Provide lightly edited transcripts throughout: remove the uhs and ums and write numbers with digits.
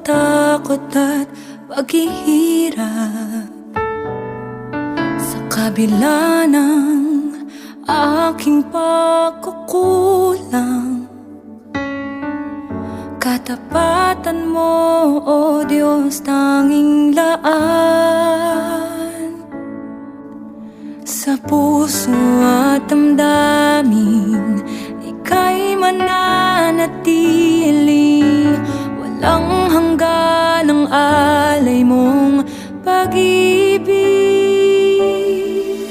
takot at paghihirap. Sa kabila ng aking pagkukulang, katapatan mo, O Diyos, tanging laan. Sa puso at damdamin, ika'y mananatili. Walang hanggan ang alay mong pag-ibig.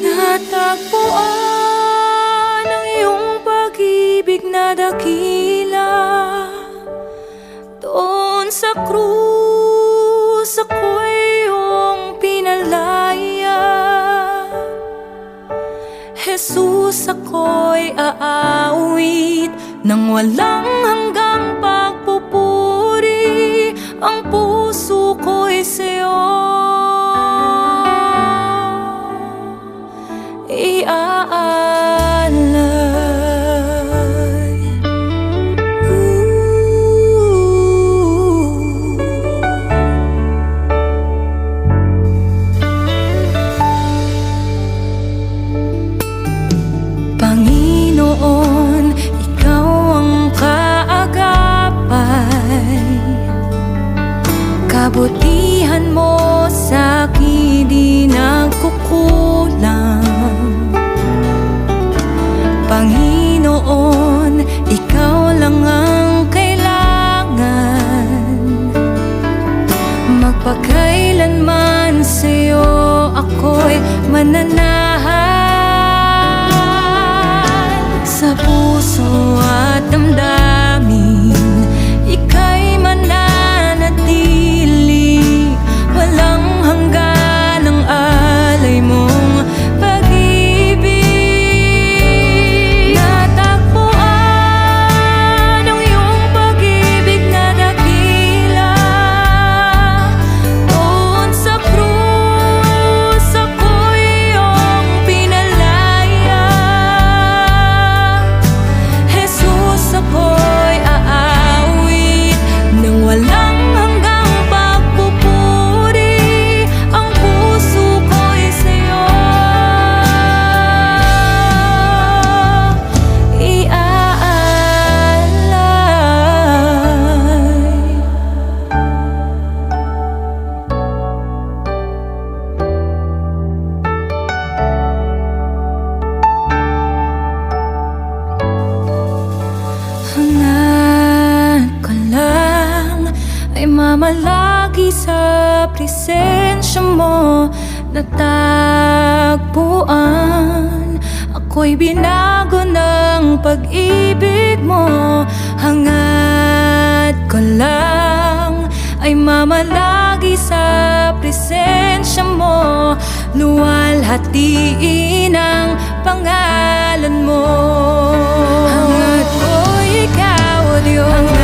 Natagpuan ang iyong pag-ibig na dakila. Doon sa krus ako'y iyong pinalaya. Jesus, ako'y aawit nang walang hanggang pagpupuri. Ang puso ko'y sa'yo iaalay. Panginoon, ikaw ang kaagapay. Kabutihan mo sa'kin di nagkukulang. Panginoon, ikaw lang ang kailangan. Magpakailanman sa'yo ako'y mananahan. Sa puso at damdamin, ika'y mananatili. Walang hanggan ang alay mong pag-ibig. Natagpuan ang iyong pag-ibig na dakila. Doon sa krus ako'y iyong pinalaya. Jesus, ako'y aawit nang walang hanggang pagpupuri. Ang puso ko'y sa'yo iaalay. Hangad ko lang ay mamalagi sa presensya mo. Natagpuan, ako'y binago ng pag-ibig mo. Hangad ko lang ay mamalagi sa presensya mo. Luwalhatiin ang pangalan mo. Hangad ko'y ikaw, O Diyos.